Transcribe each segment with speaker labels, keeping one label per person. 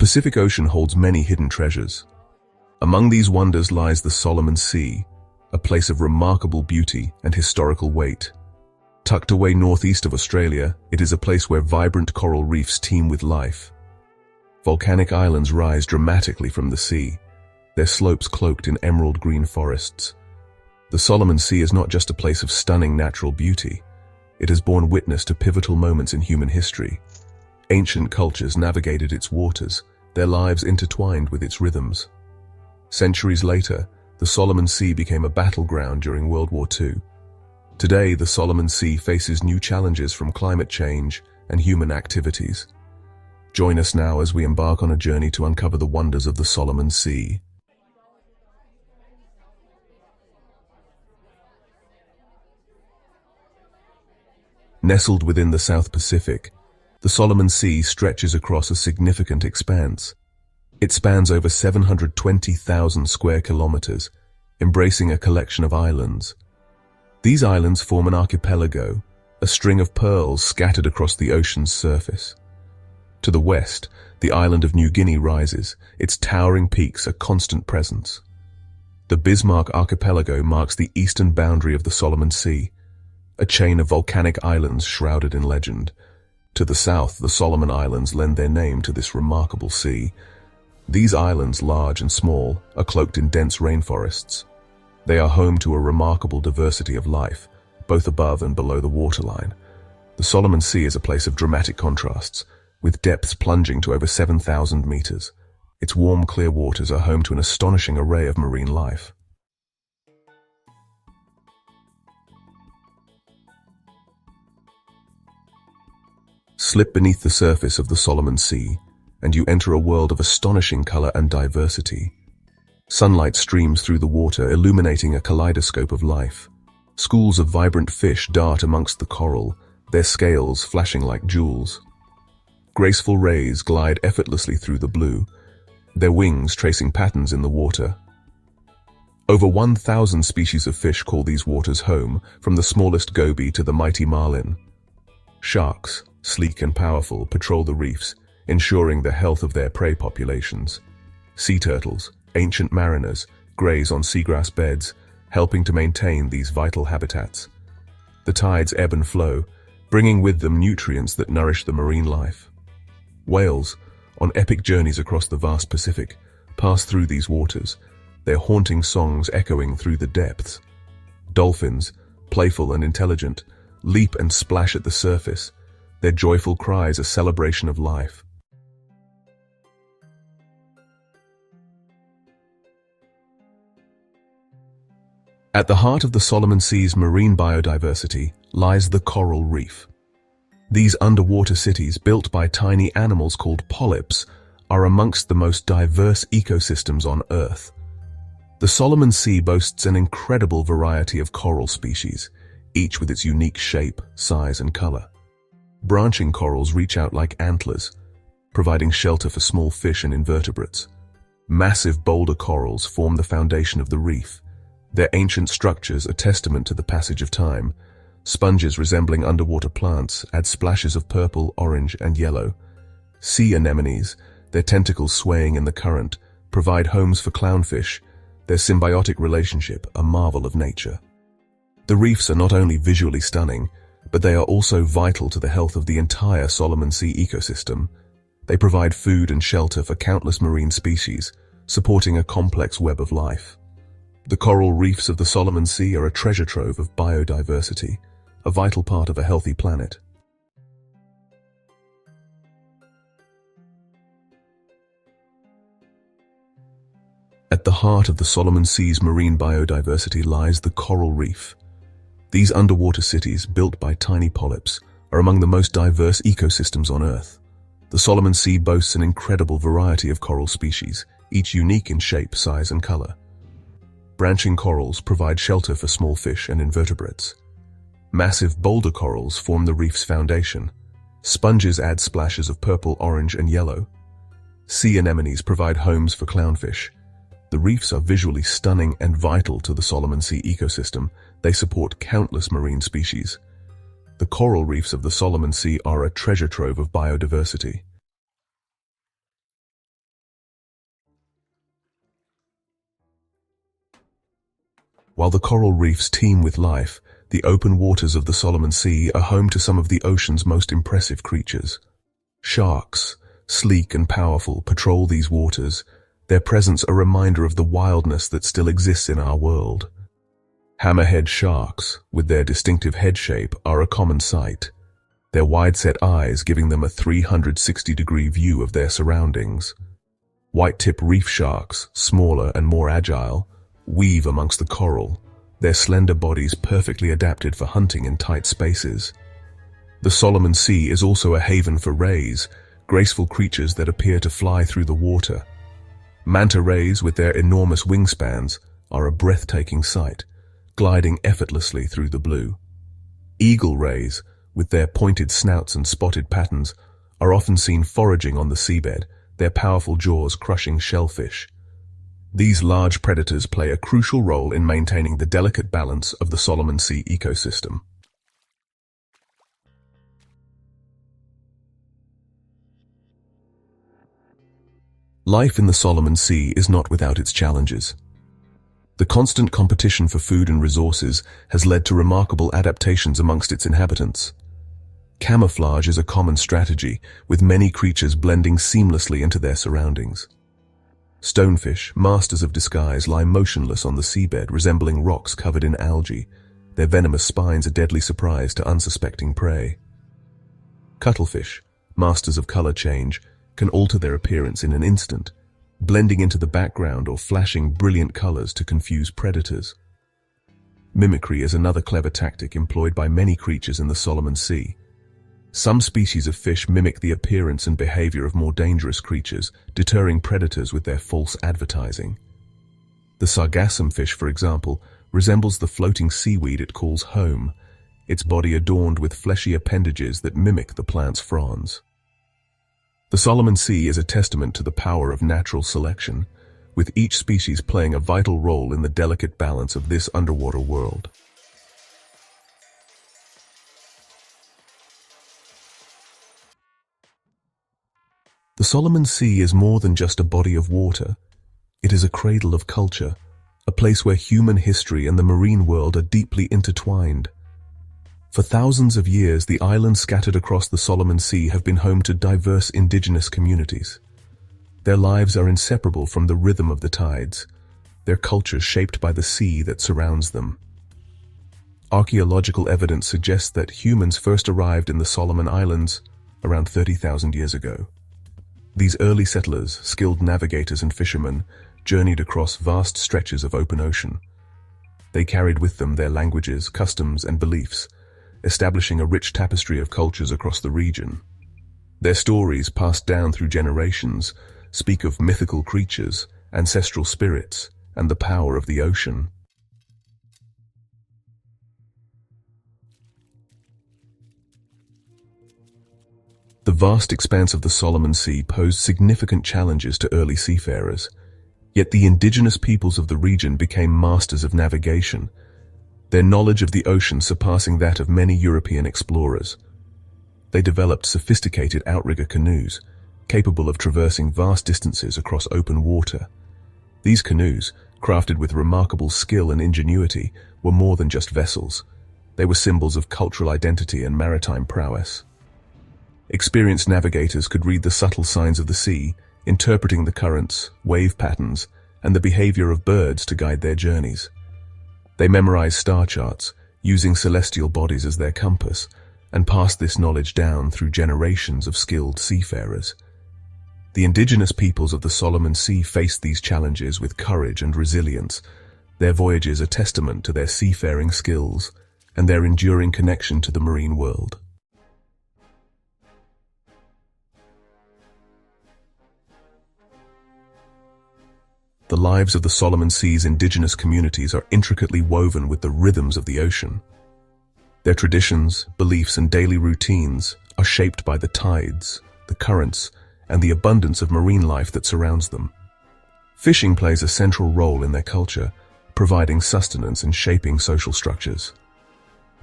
Speaker 1: Pacific Ocean holds many hidden treasures. Among these wonders lies the Solomon Sea, a place of remarkable beauty and historical weight. Tucked away northeast of Australia, it is a place where vibrant coral reefs teem with life. Volcanic islands rise dramatically from the sea, their slopes cloaked in emerald green forests. The Solomon Sea is not just a place of stunning natural beauty. It has borne witness to pivotal moments in human history. Ancient cultures navigated its waters, their lives intertwined with its rhythms. Centuries later, the Solomon Sea became a battleground during World War II. Today, the Solomon Sea faces new challenges from climate change and human activities. Join us now as we embark on a journey to uncover the wonders of the Solomon Sea. Nestled within the South Pacific, the Solomon Sea stretches across a significant expanse. It spans over 720,000 square kilometers, embracing a collection of islands. These islands form an archipelago, a string of pearls scattered across the ocean's surface. To the west, the island of New Guinea rises, its towering peaks a constant presence. The Bismarck Archipelago marks the eastern boundary of the Solomon Sea, a chain of volcanic islands shrouded in legend. To the south, the Solomon Islands lend their name to this remarkable sea. These islands, large and small, are cloaked in dense rainforests. They are home to a remarkable diversity of life, both above and below the waterline. The Solomon Sea is a place of dramatic contrasts, with depths plunging to over 7,000 meters. Its warm, clear waters are home to an astonishing array of marine life. Slip beneath the surface of the Solomon Sea, and you enter a world of astonishing color and diversity. Sunlight streams through the water, illuminating a kaleidoscope of life. Schools of vibrant fish dart amongst the coral, their scales flashing like jewels. Graceful rays glide effortlessly through the blue, their wings tracing patterns in the water. Over 1,000 species of fish call these waters home, from the smallest goby to the mighty marlin. Sharks, sleek and powerful, patrol the reefs, ensuring the health of their prey populations. Sea turtles, ancient mariners, graze on seagrass beds, helping to maintain these vital habitats. The tides ebb and flow, bringing with them nutrients that nourish the marine life. Whales, on epic journeys across the vast Pacific, pass through these waters, their haunting songs echoing through the depths. Dolphins, playful and intelligent, leap and splash at the surface, their joyful cries a celebration of life. At the heart of the Solomon Sea's marine biodiversity lies the coral reef. These underwater cities, built by tiny animals called polyps, are amongst the most diverse ecosystems on Earth. The Solomon Sea boasts an incredible variety of coral species, each with its unique shape, size, and color. Branching corals reach out like antlers, providing shelter for small fish and invertebrates. Massive boulder corals form the foundation of the reef, their ancient structures a testament to the passage of time. Sponges resembling underwater plants add splashes of purple, orange, and yellow. Sea anemones, their tentacles swaying in the current, provide homes for clownfish, their symbiotic relationship a marvel of nature. The reefs are not only visually stunning, but they are also vital to the health of the entire Solomon Sea ecosystem. They provide food and shelter for countless marine species, supporting a complex web of life. The coral reefs of the Solomon Sea are a treasure trove of biodiversity, a vital part of a healthy planet. At the heart of the Solomon Sea's marine biodiversity lies the coral reef. These underwater cities, built by tiny polyps, are among the most diverse ecosystems on Earth. The Solomon Sea boasts an incredible variety of coral species, each unique in shape, size, and color. Branching corals provide shelter for small fish and invertebrates. Massive boulder corals form the reef's foundation. Sponges add splashes of purple, orange, and yellow. Sea anemones provide homes for clownfish. The reefs are visually stunning and vital to the Solomon Sea ecosystem. They support countless marine species. The coral reefs of the Solomon Sea are a treasure trove of biodiversity. While the coral reefs teem with life, the open waters of the Solomon Sea are home to some of the ocean's most impressive creatures. Sharks, sleek and powerful, patrol these waters, their presence a reminder of the wildness that still exists in our world. Hammerhead sharks, with their distinctive head shape, are a common sight, their wide-set eyes giving them a 360-degree view of their surroundings. White-tip reef sharks, smaller and more agile, weave amongst the coral, their slender bodies perfectly adapted for hunting in tight spaces. The Solomon Sea is also a haven for rays, graceful creatures that appear to fly through the water. Manta rays, with their enormous wingspans, are a breathtaking sight, gliding effortlessly through the blue. Eagle rays, with their pointed snouts and spotted patterns, are often seen foraging on the seabed, their powerful jaws crushing shellfish. These large predators play a crucial role in maintaining the delicate balance of the Solomon Sea ecosystem. Life in the Solomon Sea is not without its challenges. The constant competition for food and resources has led to remarkable adaptations amongst its inhabitants. Camouflage is a common strategy, with many creatures blending seamlessly into their surroundings. Stonefish, masters of disguise, lie motionless on the seabed, resembling rocks covered in algae, their venomous spines a deadly surprise to unsuspecting prey. Cuttlefish, masters of color change, can alter their appearance in an instant, blending into the background or flashing brilliant colors to confuse predators. Mimicry is another clever tactic employed by many creatures in the Solomon Sea. Some species of fish mimic the appearance and behavior of more dangerous creatures, deterring predators with their false advertising. The sargassum fish, for example, resembles the floating seaweed it calls home, its body adorned with fleshy appendages that mimic the plant's fronds. The Solomon Sea is a testament to the power of natural selection, with each species playing a vital role in the delicate balance of this underwater world. The Solomon Sea is more than just a body of water. It is a cradle of culture, a place where human history and the marine world are deeply intertwined. For thousands of years, the islands scattered across the Solomon Sea have been home to diverse indigenous communities. Their lives are inseparable from the rhythm of the tides, their cultures shaped by the sea that surrounds them. Archaeological evidence suggests that humans first arrived in the Solomon Islands around 30,000 years ago. These early settlers, skilled navigators and fishermen, journeyed across vast stretches of open ocean. They carried with them their languages, customs, and beliefs, establishing a rich tapestry of cultures across the region. Their stories, passed down through generations, speak of mythical creatures, ancestral spirits, and the power of the ocean. The vast expanse of the Solomon Sea posed significant challenges to early seafarers, yet the indigenous peoples of the region became masters of navigation, their knowledge of the ocean surpassing that of many European explorers. They developed sophisticated outrigger canoes, capable of traversing vast distances across open water. These canoes, crafted with remarkable skill and ingenuity, were more than just vessels. They were symbols of cultural identity and maritime prowess. Experienced navigators could read the subtle signs of the sea, interpreting the currents, wave patterns, and the behavior of birds to guide their journeys. They memorized star charts, using celestial bodies as their compass, and passed this knowledge down through generations of skilled seafarers. The indigenous peoples of the Solomon Sea faced these challenges with courage and resilience, their voyages a testament to their seafaring skills and their enduring connection to the marine world. The lives of the Solomon Sea's indigenous communities are intricately woven with the rhythms of the ocean. Their traditions, beliefs, and daily routines are shaped by the tides, the currents, and the abundance of marine life that surrounds them. Fishing plays a central role in their culture, providing sustenance and shaping social structures.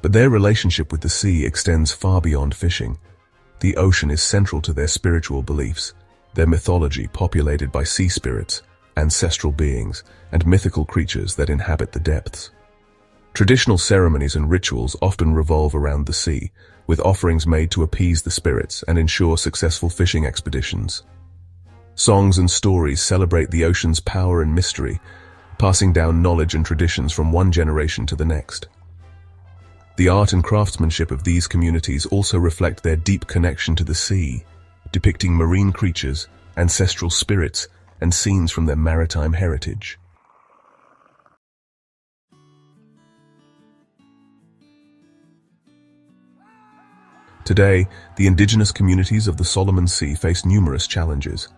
Speaker 1: But their relationship with the sea extends far beyond fishing. The ocean is central to their spiritual beliefs, their mythology populated by sea spirits, ancestral beings, and mythical creatures that inhabit the depths. Traditional ceremonies and rituals often revolve around the sea, with offerings made to appease the spirits and ensure successful fishing expeditions. Songs and stories celebrate the ocean's power and mystery, passing down knowledge and traditions from one generation to the next. The art and craftsmanship of these communities also reflect their deep connection to the sea, depicting marine creatures, ancestral spirits, and scenes from their maritime heritage. Today, the indigenous communities of the Solomon Sea face numerous challenges.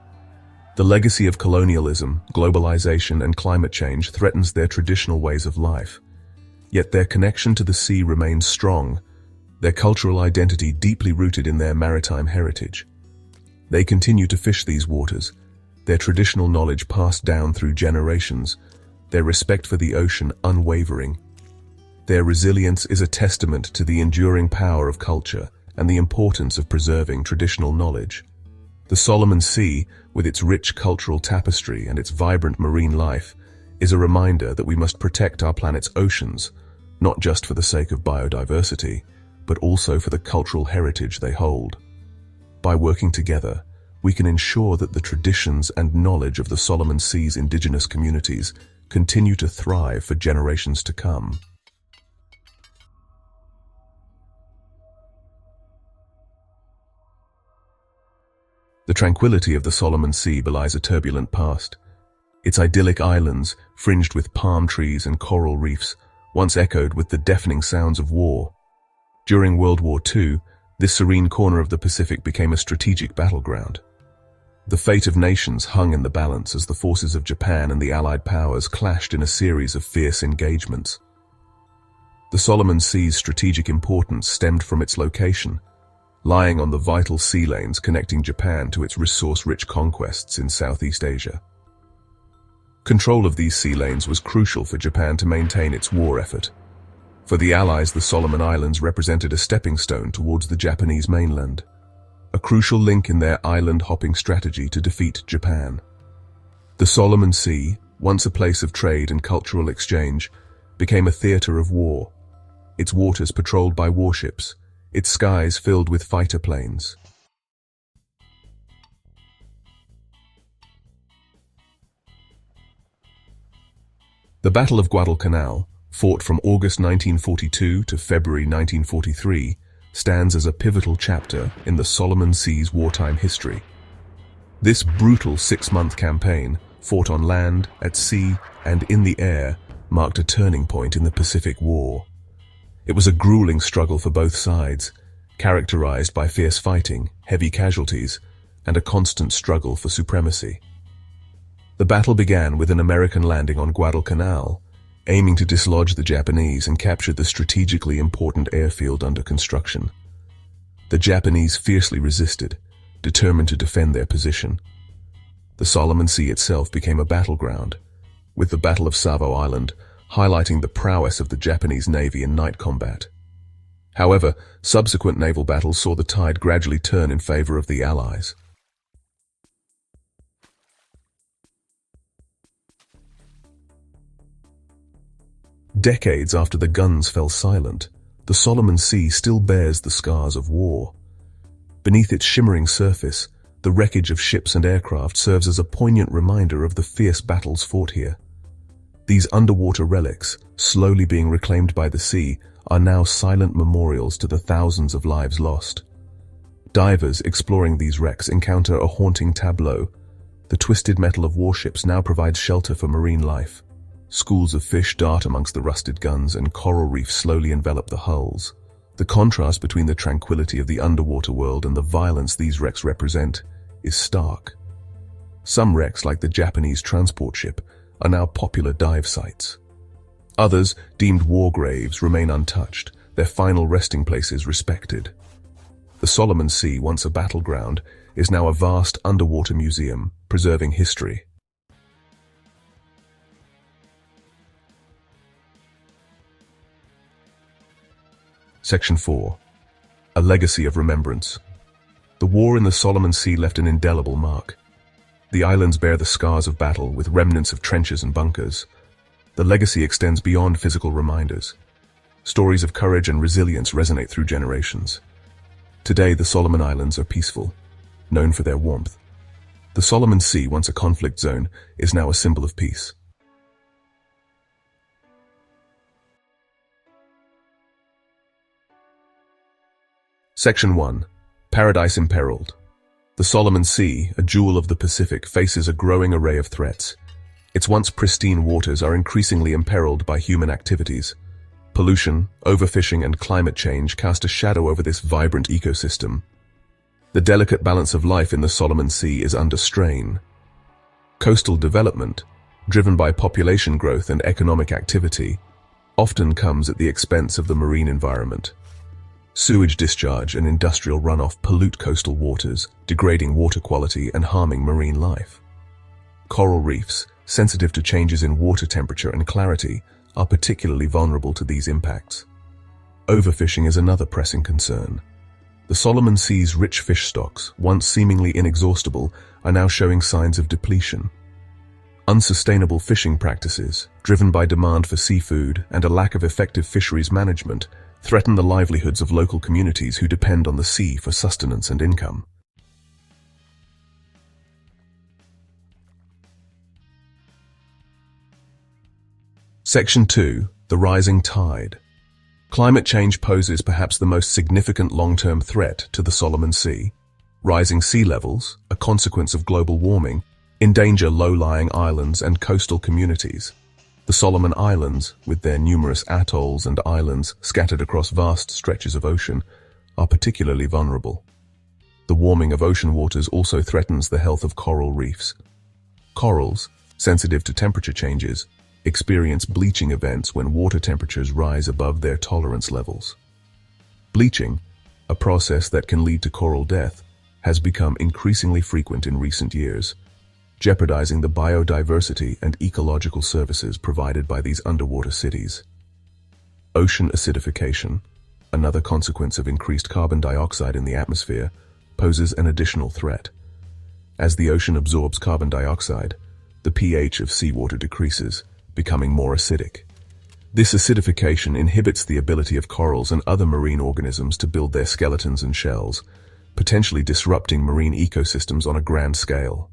Speaker 1: The legacy of colonialism, globalization, and climate change threatens their traditional ways of life. Yet their connection to the sea remains strong, their cultural identity deeply rooted in their maritime heritage. They continue to fish these waters, their traditional knowledge passed down through generations, their respect for the ocean unwavering. Their resilience is a testament to the enduring power of culture and the importance of preserving traditional knowledge. The Solomon Sea, with its rich cultural tapestry and its vibrant marine life, is a reminder that we must protect our planet's oceans, not just for the sake of biodiversity, but also for the cultural heritage they hold. By working together, we can ensure that the traditions and knowledge of the Solomon Sea's indigenous communities continue to thrive for generations to come. The tranquility of the Solomon Sea belies a turbulent past. Its idyllic islands, fringed with palm trees and coral reefs, once echoed with the deafening sounds of war. During World War II, this serene corner of the Pacific became a strategic battleground. The fate of nations hung in the balance as the forces of Japan and the Allied powers clashed in a series of fierce engagements. The Solomon Sea's strategic importance stemmed from its location, lying on the vital sea lanes connecting Japan to its resource-rich conquests in Southeast Asia. Control of these sea lanes was crucial for Japan to maintain its war effort. For the Allies, the Solomon Islands represented a stepping stone towards the Japanese mainland, a crucial link in their island-hopping strategy to defeat Japan. The Solomon Sea, once a place of trade and cultural exchange, became a theater of war, its waters patrolled by warships, its skies filled with fighter planes. The Battle of Guadalcanal, fought from August 1942 to February 1943, stands as a pivotal chapter in the Solomon Sea's wartime history. This brutal six-month campaign, fought on land, at sea, and in the air, marked a turning point in the Pacific War. It was a grueling struggle for both sides, characterized by fierce fighting, heavy casualties, and a constant struggle for supremacy. The battle began with an American landing on Guadalcanal, aiming to dislodge the Japanese and capture the strategically important airfield under construction. The Japanese fiercely resisted, determined to defend their position. The Solomon Sea itself became a battleground, with the Battle of Savo Island highlighting the prowess of the Japanese Navy in night combat. However, subsequent naval battles saw the tide gradually turn in favor of the Allies. Decades after the guns fell silent, the Solomon Sea still bears the scars of war. Beneath its shimmering surface, the wreckage of ships and aircraft serves as a poignant reminder of the fierce battles fought here. These underwater relics, slowly being reclaimed by the sea, are now silent memorials to the thousands of lives lost. Divers exploring these wrecks encounter a haunting tableau. The twisted metal of warships now provides shelter for marine life. Schools of fish dart amongst the rusted guns, and coral reefs slowly envelop the hulls. The contrast between the tranquility of the underwater world and the violence these wrecks represent is stark. Some wrecks, like the Japanese transport ship, are now popular dive sites. Others, deemed war graves, remain untouched, their final resting places respected. The Solomon Sea, once a battleground, is now a vast underwater museum, preserving history. Section 4. A Legacy of Remembrance. The war in the Solomon Sea left an indelible mark. The islands bear the scars of battle, with remnants of trenches and bunkers. The legacy extends beyond physical reminders. Stories of courage and resilience resonate through generations. Today, the Solomon Islands are peaceful, known for their warmth. The Solomon Sea, once a conflict zone, is now a symbol of peace. Section 1. Paradise Imperiled. The Solomon Sea, a jewel of the Pacific, faces a growing array of threats. Its once pristine waters are increasingly imperiled by human activities. Pollution, overfishing, and climate change cast a shadow over this vibrant ecosystem. The delicate balance of life in the Solomon Sea is under strain. Coastal development, driven by population growth and economic activity, often comes at the expense of the marine environment. Sewage discharge and industrial runoff pollute coastal waters, degrading water quality and harming marine life. Coral reefs, sensitive to changes in water temperature and clarity, are particularly vulnerable to these impacts. Overfishing is another pressing concern. The Solomon Sea's rich fish stocks, once seemingly inexhaustible, are now showing signs of depletion. Unsustainable fishing practices, driven by demand for seafood and a lack of effective fisheries management, threaten the livelihoods of local communities who depend on the sea for sustenance and income. Section 2. The Rising Tide. Climate change poses perhaps the most significant long-term threat to the Solomon Sea. Rising sea levels, a consequence of global warming, endanger low-lying islands and coastal communities. The Solomon Islands, with their numerous atolls and islands scattered across vast stretches of ocean, are particularly vulnerable. The warming of ocean waters also threatens the health of coral reefs. Corals, sensitive to temperature changes, experience bleaching events when water temperatures rise above their tolerance levels. Bleaching, a process that can lead to coral death, has become increasingly frequent in recent years, jeopardizing the biodiversity and ecological services provided by these underwater cities. Ocean acidification, another consequence of increased carbon dioxide in the atmosphere, poses an additional threat. As the ocean absorbs carbon dioxide, the pH of seawater decreases, becoming more acidic. This acidification inhibits the ability of corals and other marine organisms to build their skeletons and shells, potentially disrupting marine ecosystems on a grand scale.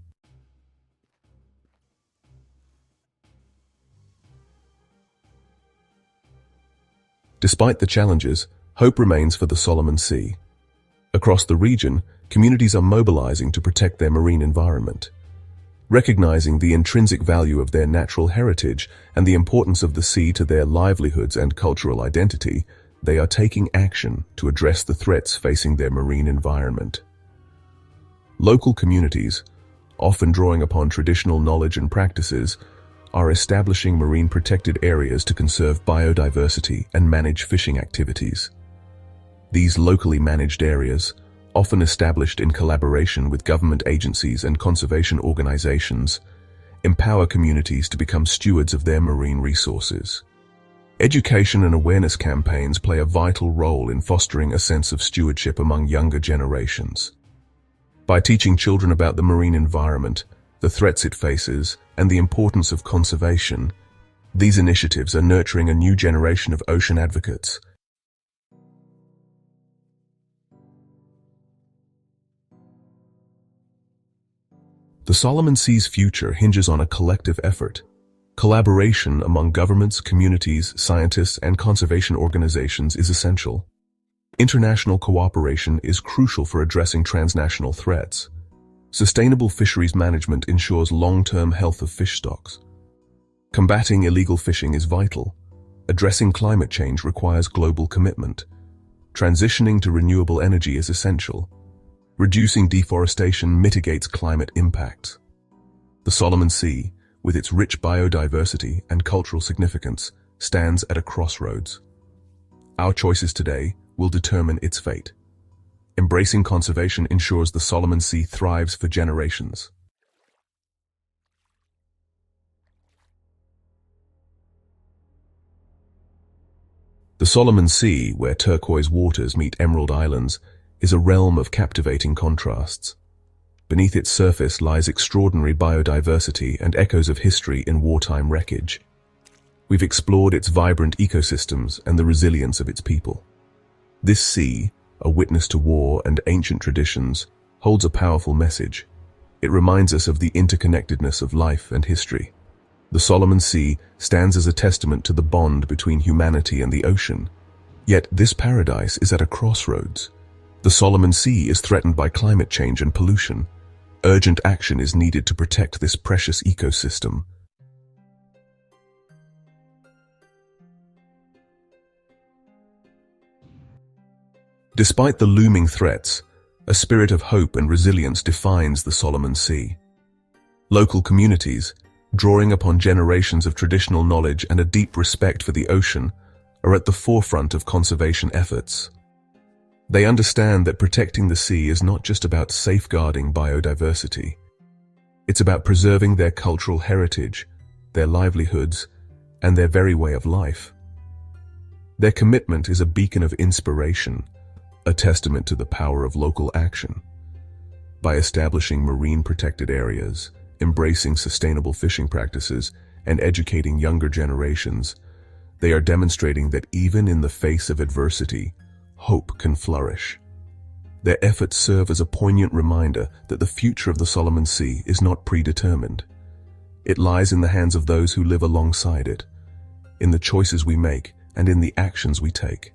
Speaker 1: Despite the challenges, hope remains for the Solomon Sea. Across the region, communities are mobilizing to protect their marine environment. Recognizing the intrinsic value of their natural heritage and the importance of the sea to their livelihoods and cultural identity, they are taking action to address the threats facing their marine environment. Local communities, often drawing upon traditional knowledge and practices, are establishing marine protected areas to conserve biodiversity and manage fishing activities. These locally managed areas, often established in collaboration with government agencies and conservation organizations, empower communities to become stewards of their marine resources. Education and awareness campaigns play a vital role in fostering a sense of stewardship among younger generations. By teaching children about the marine environment, the threats it faces, and the importance of conservation, these initiatives are nurturing a new generation of ocean advocates. The Solomon Sea's future hinges on a collective effort. Collaboration among governments, communities, scientists, and conservation organizations is essential. International cooperation is crucial for addressing transnational threats. Sustainable fisheries management ensures long-term health of fish stocks. Combating illegal fishing is vital. Addressing climate change requires global commitment. Transitioning to renewable energy is essential. Reducing deforestation mitigates climate impacts. The Solomon Sea, with its rich biodiversity and cultural significance, stands at a crossroads. Our choices today will determine its fate. Embracing conservation ensures the Solomon Sea thrives for generations. The Solomon Sea, where turquoise waters meet emerald islands, is a realm of captivating contrasts. Beneath its surface lies extraordinary biodiversity and echoes of history in wartime wreckage. We've explored its vibrant ecosystems and the resilience of its people. This sea, a witness to war and ancient traditions, holds a powerful message. It reminds us of the interconnectedness of life and history. The Solomon Sea stands as a testament to the bond between humanity and the ocean. Yet this paradise is at a crossroads. The Solomon Sea is threatened by climate change and pollution. Urgent action is needed to protect this precious ecosystem. Despite the looming threats, a spirit of hope and resilience defines the Solomon Sea. Local communities, drawing upon generations of traditional knowledge and a deep respect for the ocean, are at the forefront of conservation efforts. They understand that protecting the sea is not just about safeguarding biodiversity. It's about preserving their cultural heritage, their livelihoods, and their very way of life. Their commitment is a beacon of inspiration, a testament to the power of local action. By establishing marine protected areas, embracing sustainable fishing practices, and educating younger generations, they are demonstrating that even in the face of adversity, hope can flourish. Their efforts serve as a poignant reminder that the future of the Solomon Sea is not predetermined. It lies in the hands of those who live alongside it, in the choices we make and in the actions we take.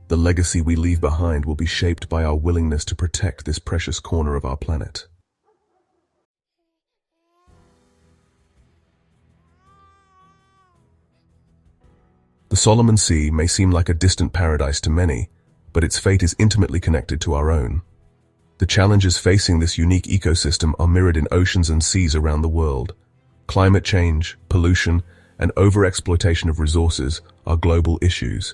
Speaker 1: The legacy we leave behind will be shaped by our willingness to protect this precious corner of our planet. The Solomon Sea may seem like a distant paradise to many, but its fate is intimately connected to our own. The challenges facing this unique ecosystem are mirrored in oceans and seas around the world. Climate change, pollution, and overexploitation of resources are global issues,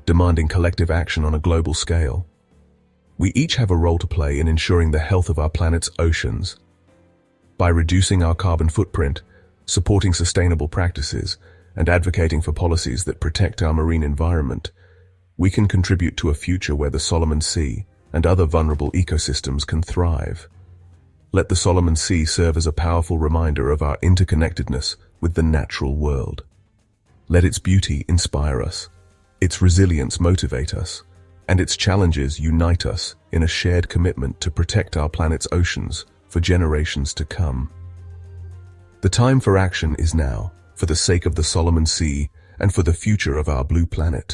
Speaker 1: demanding collective action on a global scale. We each have a role to play in ensuring the health of our planet's oceans. By reducing our carbon footprint, supporting sustainable practices, and advocating for policies that protect our marine environment, we can contribute to a future where the Solomon Sea and other vulnerable ecosystems can thrive. Let the Solomon Sea serve as a powerful reminder of our interconnectedness with the natural world. Let its beauty inspire us, its resilience motivate us, and its challenges unite us in a shared commitment to protect our planet's oceans for generations to come. The time for action is now, for the sake of the Solomon Sea and for the future of our blue planet.